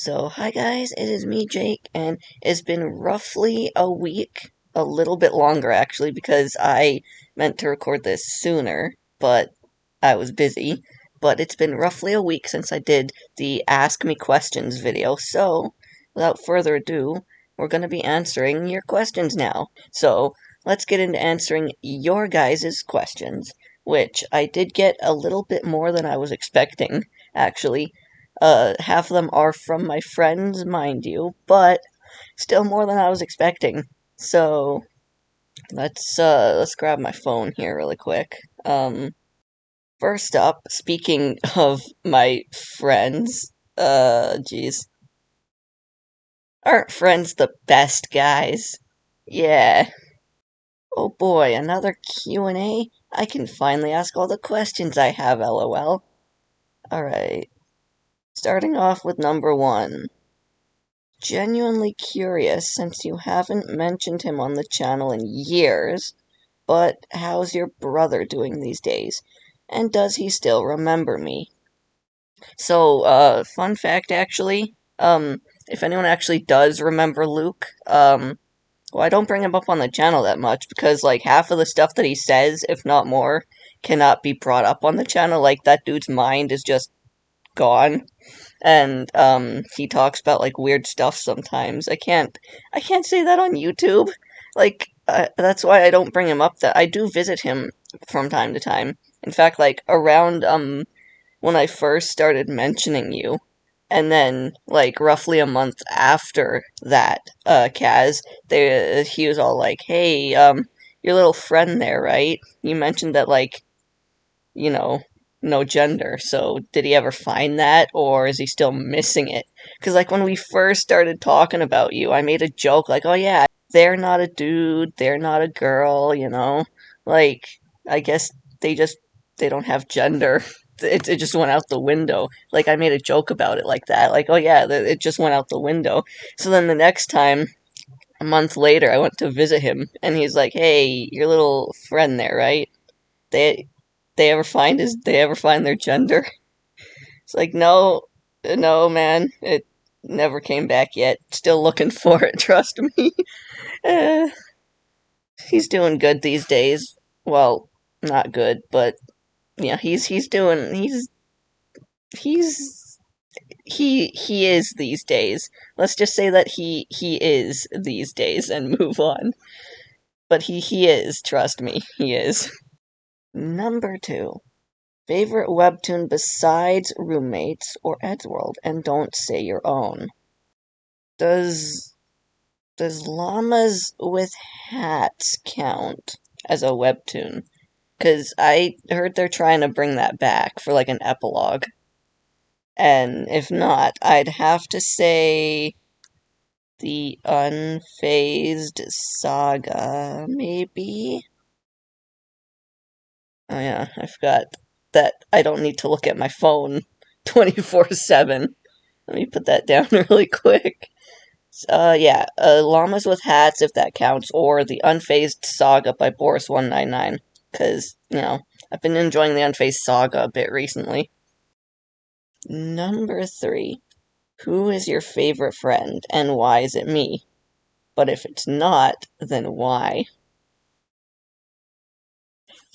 So, hi guys, it is me, Jake, and it's been roughly a week, a little bit longer actually, because I meant to record this sooner, but I was busy. But it's been roughly a week since I did the Ask Me Questions video, so without further ado, we're going to be answering your questions now. So, let's get into answering your guys' questions, which I did get a little bit more than I was expecting, actually. Half of them are from my friends, mind you, but still more than I was expecting. So let's grab my phone here really quick. First up, speaking of my friends, geez, aren't friends the best guys? Yeah. Oh boy, another Q&A? I can finally ask all the questions I have, lol. Alright, starting off with number one. Genuinely curious since you haven't mentioned him on the channel in years, but how's your brother doing these days? And does he still remember me? So, fun fact actually, if anyone actually does remember Luke, well, I don't bring him up on the channel that much because, like, half of the stuff that he says, if not more, cannot be brought up on the channel. Like, that dude's mind is just gone. And he talks about like weird stuff sometimes. I can't say that on YouTube. Like that's why I don't bring him up. That I do visit him from time to time. In fact, like around when I first started mentioning you, and then like roughly a month after that, Kaz, he was all like, "Hey, your little friend there, right? You mentioned that like you know, no gender. So did he ever find that, or is he still missing it? Because, like, when we first started talking about you, I made a joke, like, oh yeah, they're not a dude, they're not a girl, you know? Like, I guess they don't have gender. It just went out the window. Like, I made a joke about it like that. Like, oh yeah, it just went out the window. So then the next time, a month later, I went to visit him, and he's like, hey, your little friend there, right? They they ever find their gender? It's like no man, it never came back yet. Still looking for it, trust me. uh, he's doing good these days. Well, not good, but yeah, he's he is these days. Let's just say that he is these days and move on. But he is, trust me, he is. Number two. Favorite webtoon besides Roommates or Eddsworld, and don't say your own. Does does Llamas with Hats count as a webtoon? Cause I heard they're trying to bring that back for like an epilogue. And if not, I'd have to say the Unfazed Saga, maybe? Oh yeah, I forgot that I don't need to look at my phone 24/7. Let me put that down really quick. Yeah, Llamas with Hats, if that counts, or the Unfazed Saga by Boris199. Because, I've been enjoying the Unfazed Saga a bit recently. Number three. Who is your favorite friend, and why is it me? But if it's not, then why?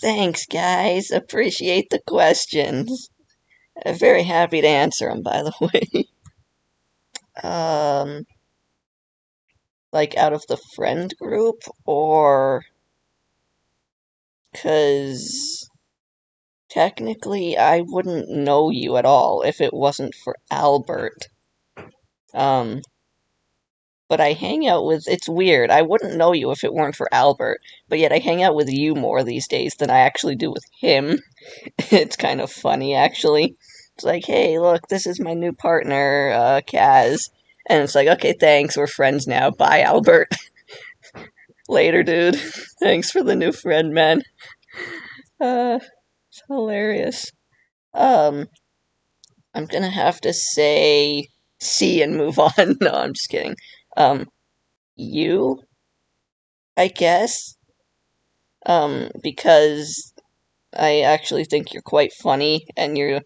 Thanks, guys. Appreciate the questions. Very happy to answer them, by the way. Um, like out of the friend group, or because technically I wouldn't know you at all if it wasn't for Albert. Um, but I hang out with, it's weird, I wouldn't know you if it weren't for Albert, but yet I hang out with you more these days than I actually do with him. It's kind of funny, actually. It's like, hey, look, this is my new partner, Kaz. And it's like, okay, thanks, we're friends now. Bye, Albert. Later, dude. Thanks for the new friend, man. It's hilarious. Um, I'm gonna have to say C and move on. No, I'm just kidding. You, I guess. Because I actually think you're quite funny, and you're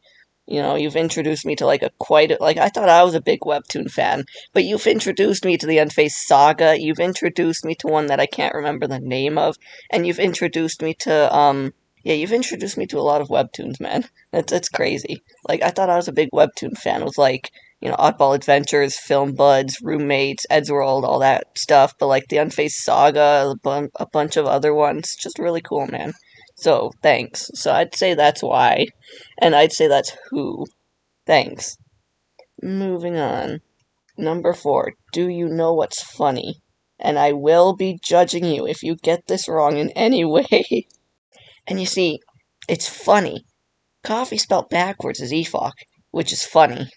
You know, you've introduced me to like I thought I was a big webtoon fan, but you've introduced me to the Unfaced Saga, you've introduced me to one that I can't remember the name of, and you've introduced me to yeah, you've introduced me to a lot of webtoons, man. That's crazy. Like I thought I was a big webtoon fan. It was like, you know, Oddball Adventures, Film Buds, Roommates, Eddsworld, all that stuff, but like the Unfaced Saga, a bunch of other ones, just really cool, man. So, thanks. So I'd say that's why. And I'd say that's who. Thanks. Moving on. Number 4. Do you know what's funny? And I will be judging you if you get this wrong in any way. And you see, it's funny. Coffee spelled backwards is EFOC, which is funny.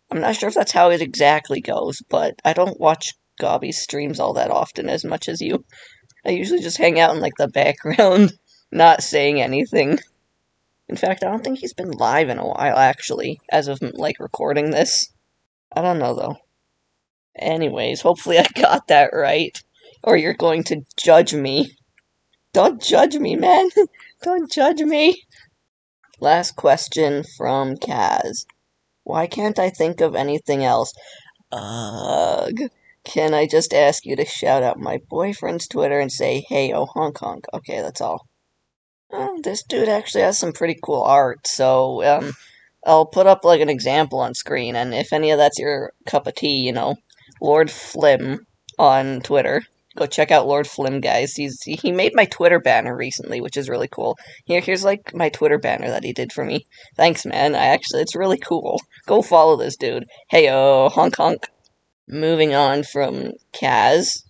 I'm not sure if that's how it exactly goes, but I don't watch Gobby's streams all that often as much as you. I usually just hang out in like the background, not saying anything. In fact, I don't think he's been live in a while, actually, as of, like, recording this. I don't know, though. Anyways, hopefully I got that right. Or you're going to judge me. Don't judge me, man. Don't judge me. Last question from Kaz. Why can't I think of anything else? Ugh. Can I just ask you to shout out my boyfriend's Twitter and say, hey, oh, honk honk? Okay, that's all. This dude actually has some pretty cool art, so I'll put up like an example on screen, and if any of that's your cup of tea, you know, Lord Flim on Twitter. Go check out Lord Flim, guys. He made my Twitter banner recently, which is really cool. Here's like my Twitter banner that he did for me. Thanks, man. It's really cool. Go follow this dude. Heyo, honk honk. Moving on from Kaz,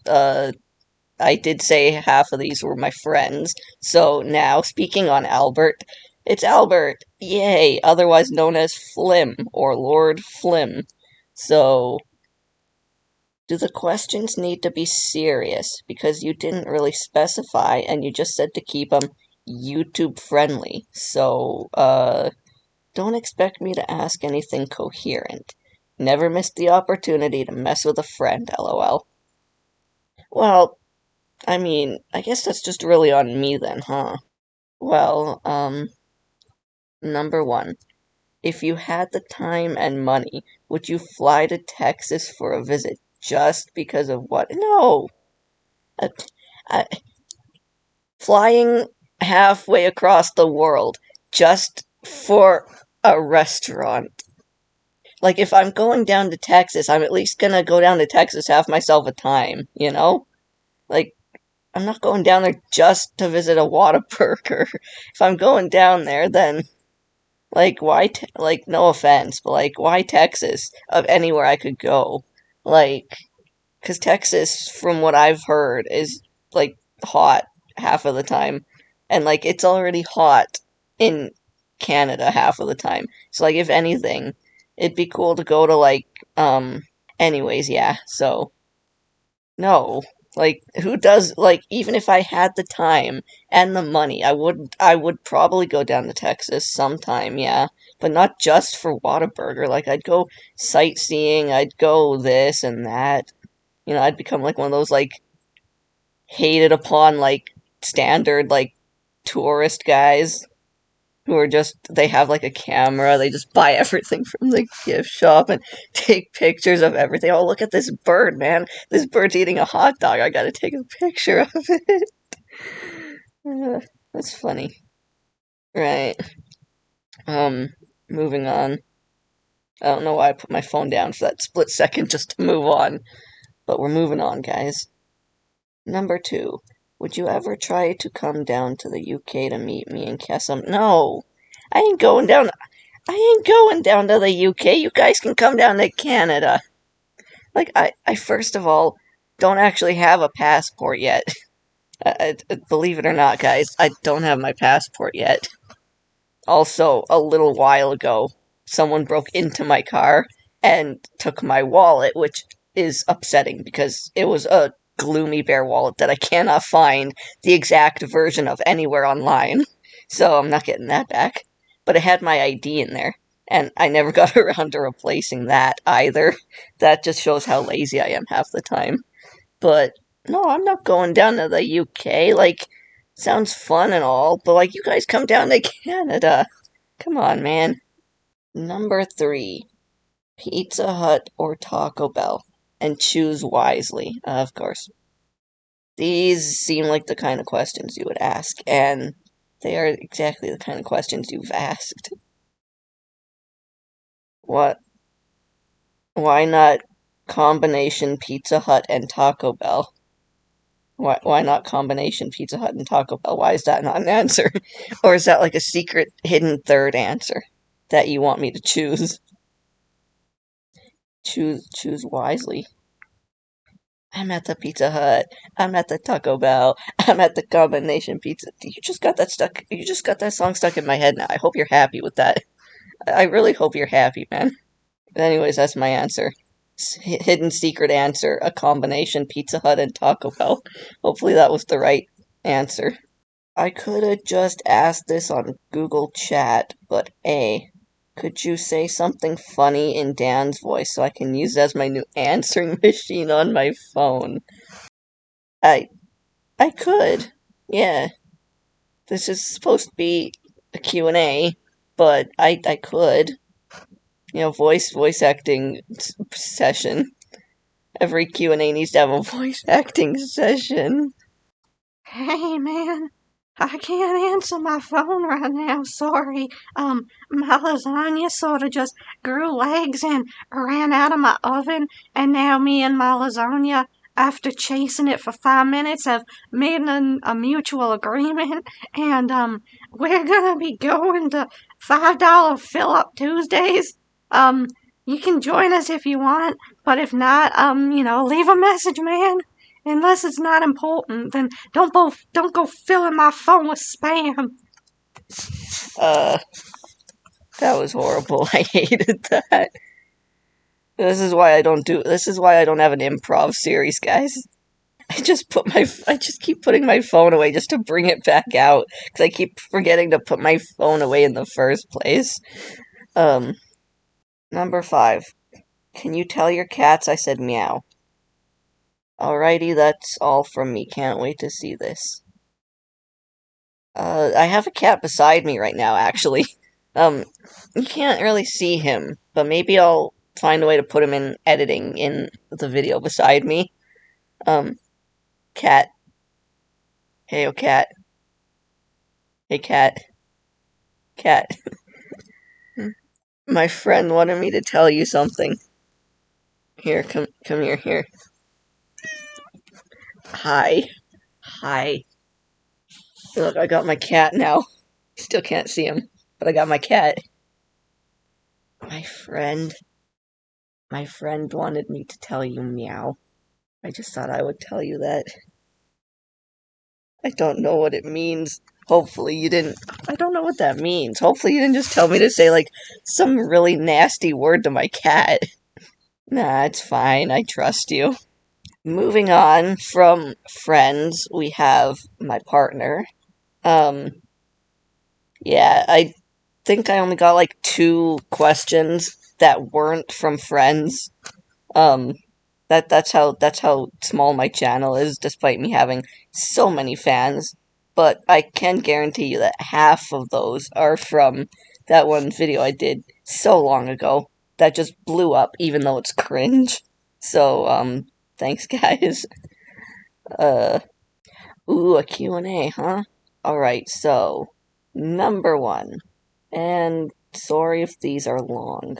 I did say half of these were my friends. So now, speaking on Albert, it's Albert, yay, otherwise known as Flim, or Lord Flim. So, do the questions need to be serious? Because you didn't really specify, and you just said to keep them YouTube friendly. So, don't expect me to ask anything coherent. Never missed the opportunity to mess with a friend, lol. Well, I mean, I guess that's just really on me then, huh? Well, number 1. If you had the time and money, would you fly to Texas for a visit just because of what? No! Uh, I, flying halfway across the world just for a restaurant. Like, if I'm going down to Texas, I'm at least gonna go down to Texas, have myself a time, you know? Like, I'm not going down there just to visit a Whataburger. If I'm going down there, then like like no offense, but like why Texas of anywhere I could go? Like, cause Texas, from what I've heard, is like hot half of the time, and like it's already hot in Canada half of the time. So like if anything, it'd be cool to go to like Anyways, yeah. So no. Like who does like even if I had the time and the money, I would probably go down to Texas sometime, yeah. But not just for Whataburger. Like I'd go sightseeing, I'd go this and that. You know, I'd become like one of those like hated upon like standard like tourist guys who are just they have like a camera, they just buy everything from the gift shop and take pictures of everything. Oh, look at this bird, man. This bird's eating a hot dog. I gotta take a picture of it. Uh, that's funny. Right. Um, moving on. I don't know why I put my phone down for that split second just to move on, but we're moving on, guys. Number 2. Would you ever try to come down to the UK to meet me and Kesem? No. I ain't going down I ain't going down to the UK. You guys can come down to Canada. Like, I first of all, don't actually have a passport yet. Believe it or not, guys, I don't have my passport yet. Also, a little while ago, someone broke into my car and took my wallet, which is upsetting because it was a Gloomy Bear wallet that I cannot find the exact version of anywhere online. So I'm not getting that back. But it had my ID in there, and I never got around to replacing that either. That just shows how lazy I am half the time. But no, I'm not going down to the UK. Like, sounds fun and all, but like, you guys come down to Canada. Come on, man. Number 3, Pizza Hut or Taco Bell, and choose wisely, of course. These seem like the kind of questions you would ask, and they are exactly the kind of questions you've asked. What? Why not combination Pizza Hut and Taco Bell? Why not combination Pizza Hut and Taco Bell? Why is that not an answer? Or is that like a secret hidden third answer that you want me to choose? Choose wisely. I'm at the Pizza Hut. I'm at the Taco Bell. I'm at the combination pizza. You just got that stuck. You just got that song stuck in my head now. I hope you're happy with that. I really hope you're happy, man. Anyways, that's my answer. Hidden secret answer, a combination Pizza Hut and Taco Bell. Hopefully that was the right answer. I could have just asked this on Google Chat, but A, could you say something funny in Dan's voice so I can use it as my new answering machine on my phone? I I could. Yeah. This is supposed to be a Q&A, but I could. Voice acting session. Every Q&A needs to have a voice acting session. Hey man, I can't answer my phone right now, sorry. My lasagna sort of just grew legs and ran out of my oven, and now me and my lasagna, after chasing it for 5 minutes, have made a mutual agreement, and we're gonna be going to $5 fill-up Tuesdays. You can join us if you want, but if not, leave a message, man. Unless it's not important, then don't go filling my phone with spam. Uh, that was horrible. I hated that. This is why I don't have an improv series, guys. I just keep putting my phone away just to bring it back out because I keep forgetting to put my phone away in the first place. Um, Number 5. Can you tell your cats I said meow? Alrighty, that's all from me. Can't wait to see this. I have a cat beside me right now, actually. Um, you can't really see him, but maybe I'll find a way to put him in editing in the video beside me. Cat. Hey, oh, cat. Hey, cat. Cat. My friend wanted me to tell you something. Here, come here. Hi. Hi. Look, I got my cat now. Still can't see him, but I got my cat. My friend. My friend wanted me to tell you meow. I just thought I would tell you that. I don't know what it means. Hopefully you didn't. I don't know what that means. Hopefully you didn't just tell me to say, like, some really nasty word to my cat. Nah, it's fine. I trust you. Moving on from friends, we have my partner. Um, yeah, I think I only got like 2 questions that weren't from friends. Um, that's how small my channel is, despite me having so many fans. But I can guarantee you that half of those are from that one video I did so long ago that just blew up, even though it's cringe. So, thanks, guys. Uh, a Q&A, huh? Alright, so, number 1. And sorry if these are long.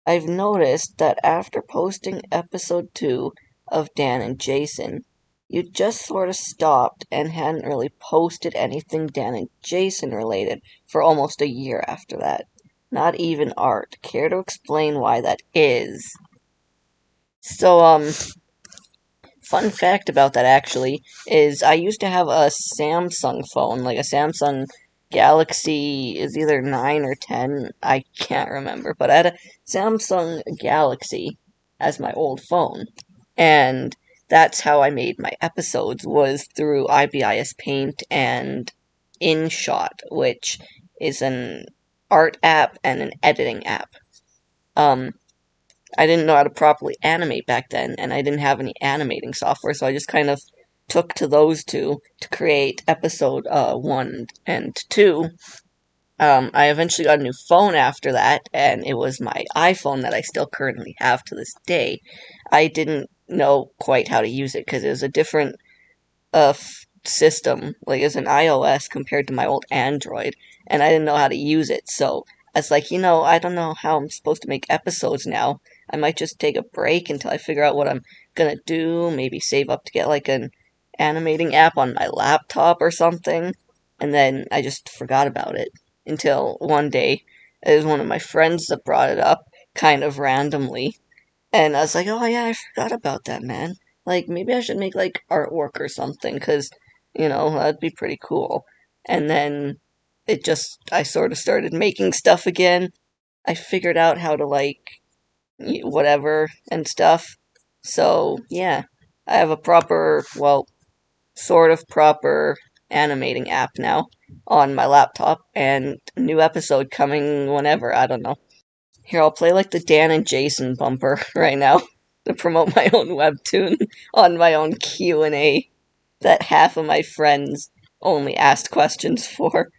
I've noticed that after posting episode 2 of Dan and Jason, you just sort of stopped and hadn't really posted anything Dan and Jason related for almost a year after that. Not even art. Care to explain why that is? So, fun fact about that actually is I used to have a Samsung phone, like a Samsung Galaxy is either 9 or 10, I can't remember, but I had a Samsung Galaxy as my old phone. And that's how I made my episodes, was through IBIS Paint and InShot, which is an art app and an editing app. I didn't know how to properly animate back then, and I didn't have any animating software, so I just kind of took to those two to create episode 1 and 2. I eventually got a new phone after that, and it was my iPhone that I still currently have to this day. I didn't know quite how to use it because it was a different system, like as an iOS compared to my old Android, and I didn't know how to use it. So I was like, I don't know how I'm supposed to make episodes now. I might just take a break until I figure out what I'm gonna do. Maybe save up to get like an animating app on my laptop or something. And then I just forgot about it until one day it was one of my friends that brought it up kind of randomly, and I was like, oh yeah, I forgot about that, man. Like, maybe I should make like artwork or something, because, that'd be pretty cool. And then I sort of started making stuff again. I figured out how to like, whatever and stuff. So, yeah, I have a proper, well, sort of proper animating app now on my laptop, and a new episode coming whenever, I don't know. Here, I'll play like the Dan and Jason bumper right now to promote my own webtoon on my own Q&A that half of my friends only asked questions for.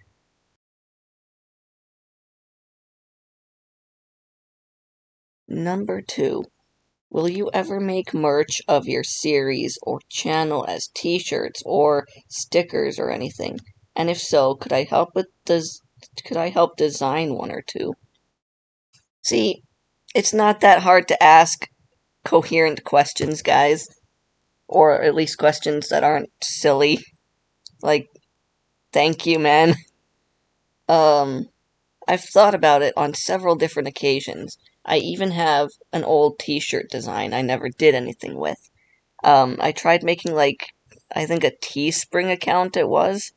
Number 2. Will you ever make merch of your series or channel as t-shirts or stickers or anything? And if so, could I help design one or two? See, it's not that hard to ask coherent questions, guys. Or at least questions that aren't silly. Like, thank you, man. Um, I've thought about it on several different occasions. I even have an old t-shirt design I never did anything with. I tried making, like, I think a Teespring account it was,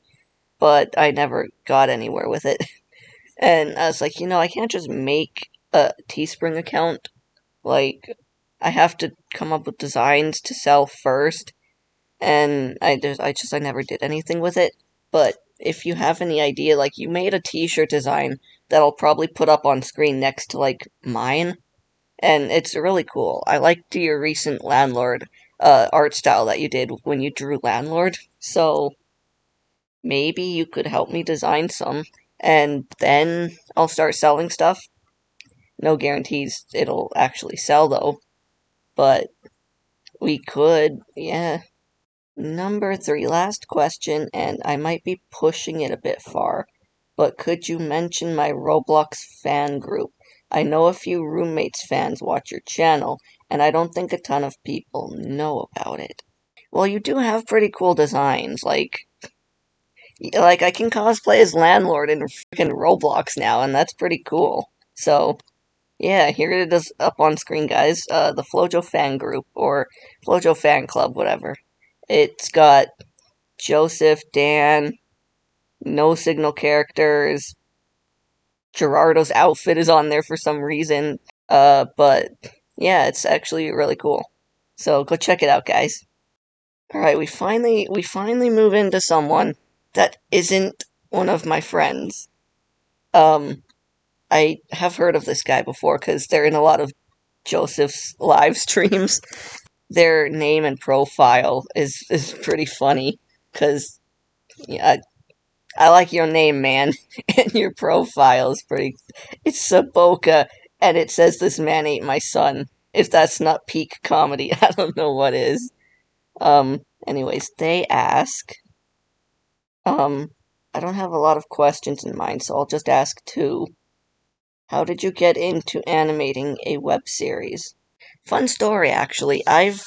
but I never got anywhere with it. And I was like, I can't just make a Teespring account. Like, I have to come up with designs to sell first, and I never did anything with it. But if you have any idea, like you made a T-shirt design that I'll probably put up on screen next to like mine, and it's really cool. I liked your recent landlord art style that you did when you drew landlord. So maybe you could help me design some, and then I'll start selling stuff. No guarantees it'll actually sell though, but we could, yeah. Number 3, last question, and I might be pushing it a bit far, but could you mention my Roblox fan group? I know a few roommates fans watch your channel, and I don't think a ton of people know about it. Well, you do have pretty cool designs, like I can cosplay as landlord in freaking Roblox now, and that's pretty cool. So, yeah, here it is up on screen, guys. The Flojo fan group, or Flojo fan club, whatever. It's got Joseph, Dan, no signal characters. Gerardo's outfit is on there for some reason. But yeah, it's actually really cool. So go check it out, guys. All right, we finally move into someone that isn't one of my friends. Um, I have heard of this guy before because they're in a lot of Joseph's live streams. Their name and profile is pretty funny because yeah, I like your name, man, and your profile is pretty. It's Saboka, and it says this man ate my son. If that's not peak comedy, I don't know what is. Anyways, they ask. Um, I don't have a lot of questions in mind, so I'll just ask two. How did you get into animating a web series? Fun story, actually. I've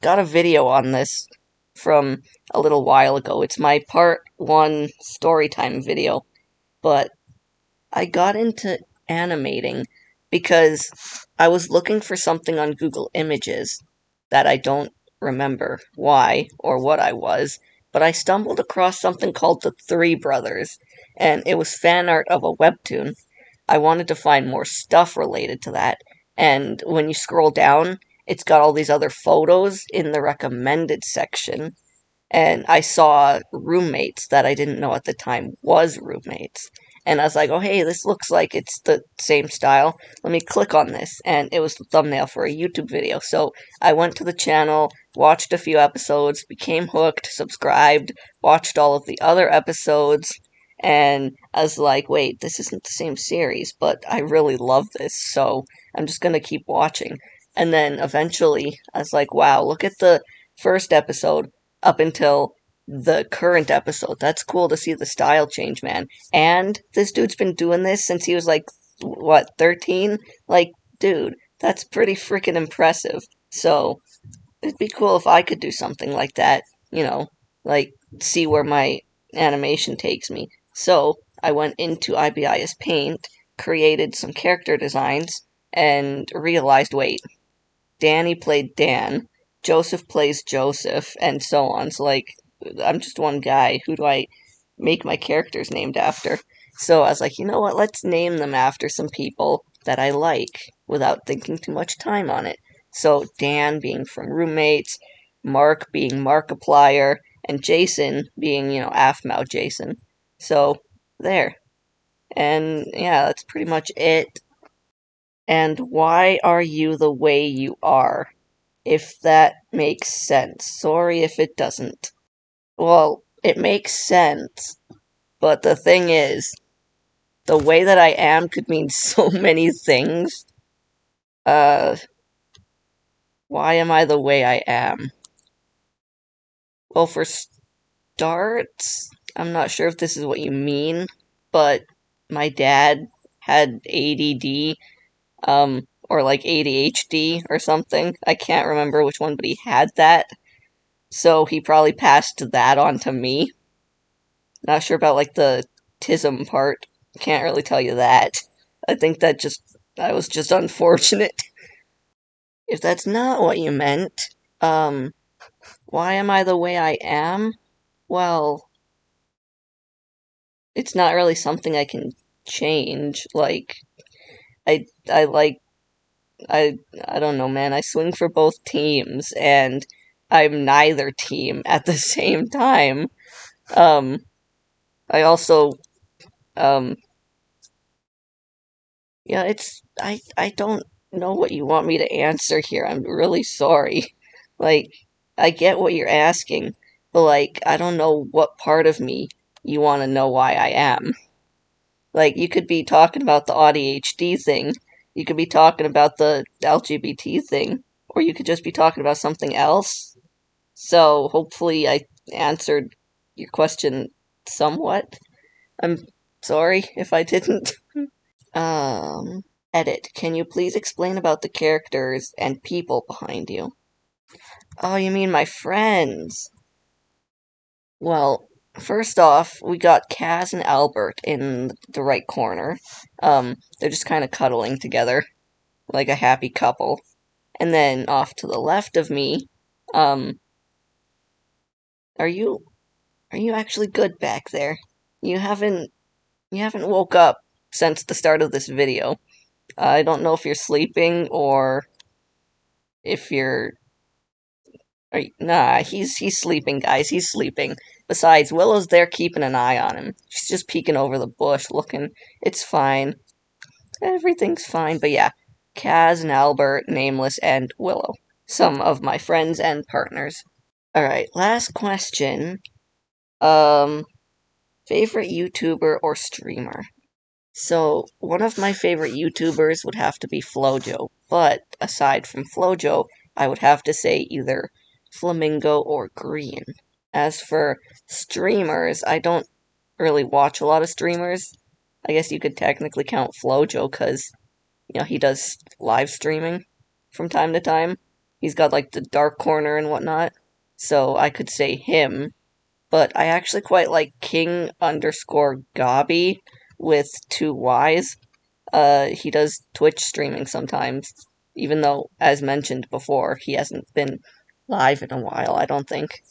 got a video on this from a little while ago. It's my part 1 storytime video, but I got into animating because I was looking for something on Google Images that I don't remember why or what I was, but I stumbled across something called the Three Brothers, and it was fan art of a webtoon. I wanted to find more stuff related to that, and when you scroll down, it's got all these other photos in the recommended section, and I saw roommates that I didn't know at the time was roommates. And I was like, oh, hey, this looks like it's the same style. Let me click on this. And it was the thumbnail for a YouTube video. So I went to the channel, watched a few episodes, became hooked, subscribed, watched all of the other episodes, And I was like, wait, this isn't the same series, but I really love this, so I'm just gonna keep watching. And then eventually, I was like, wow, look at the first episode up until the current episode. That's cool to see the style change, man. And this dude's been doing this since he was like, what, 13? Like, dude, that's pretty freaking impressive. So, it'd be cool if I could do something like that, you know, like see where my animation takes me. So I went into IBIS Paint, created some character designs, and realized, wait, Danny played Dan, Joseph plays Joseph, and so on. So like, I'm just one guy. Who do I make my characters named after? So I was like, you know what? Let's name them after some people that I like without thinking too much time on it. So Dan being from Roommates, Mark being Markiplier, and Jason being, Aphmau Jason. So there. And yeah, that's pretty much it. And why are you the way you are? If that makes sense. Sorry if it doesn't. Well, it makes sense, but the thing is, the way that I am could mean so many things. Uh, why am I the way I am? Well, for starts, I'm not sure if this is what you mean, but my dad had ADD, or like ADHD or something. I can't remember which one, but he had that. So he probably passed that on to me. Not sure about like the tism part. Can't really tell you that. I think I was just unfortunate. If that's not what you meant, um, why am I the way I am? Well, it's not really something I can change. Like, I like, I don't know, man. I swing for both teams, and I'm neither team at the same time. Um, I also, um, Yeah, I don't know what you want me to answer here. I'm really sorry. Like, I get what you're asking, but like, I don't know what part of me you want to know why I am. Like, you could be talking about the ADHD thing, you could be talking about the LGBT thing, or you could just be talking about something else. So, hopefully I answered your question somewhat. I'm sorry if I didn't. Um, Edit. Can you please explain about the characters and people behind you? Oh, you mean my friends? Well, first off, we got Kaz and Albert in the right corner. They're just kind of cuddling together, like a happy couple. And then off to the left of me, um, are you are you actually good back there? You haven't you haven't woke up since the start of this video. I don't know if you're sleeping or if you're Nah, he's sleeping, guys. He's sleeping. Besides, Willow's there keeping an eye on him. She's just peeking over the bush, looking. It's fine. Everything's fine. But yeah, Kaz and Albert, Nameless, and Willow. Some of my friends and partners. Alright, last question. Um, Favorite YouTuber or streamer? So, one of my favorite YouTubers would have to be Flojo, but aside from Flojo, I would have to say either Flamingo or Green. As for streamers, I don't really watch a lot of streamers. I guess you could technically count Flojo because, he does live streaming from time to time. He's got like the dark corner and whatnot. So I could say him, but I actually quite like King underscore Gobby with two Y's. He does Twitch streaming sometimes, even though, as mentioned before, he hasn't been live in a while, I don't think.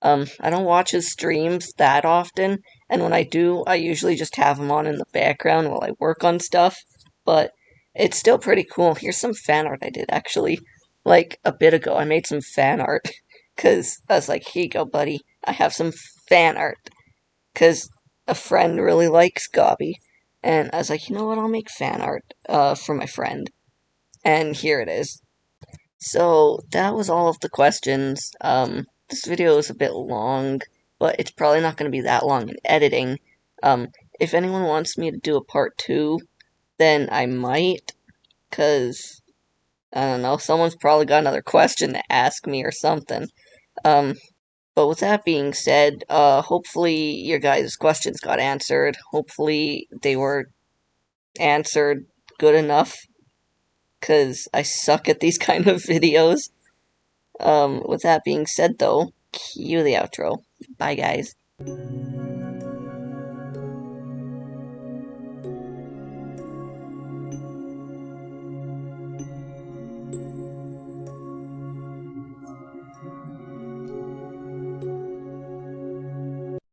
I don't watch his streams that often, and when I do, I usually just have him on in the background while I work on stuff, but it's still pretty cool. Here's some fan art I did, actually. Like, a bit ago, I made some fan art, because I was like, here you go, buddy, I have some fan art, because a friend really likes Gobby, and I was like, you know what, I'll make fan art, for my friend, and here it is. So that was all of the questions. This video is a bit long, but it's probably not going to be that long in editing. If anyone wants me to do a part 2, then I might, cause I don't know, someone's probably got another question to ask me or something. Um, but with that being said, hopefully your guys' questions got answered. Hopefully they were answered good enough, cause I suck at these kind of videos. With that being said though, cue the outro. Bye guys.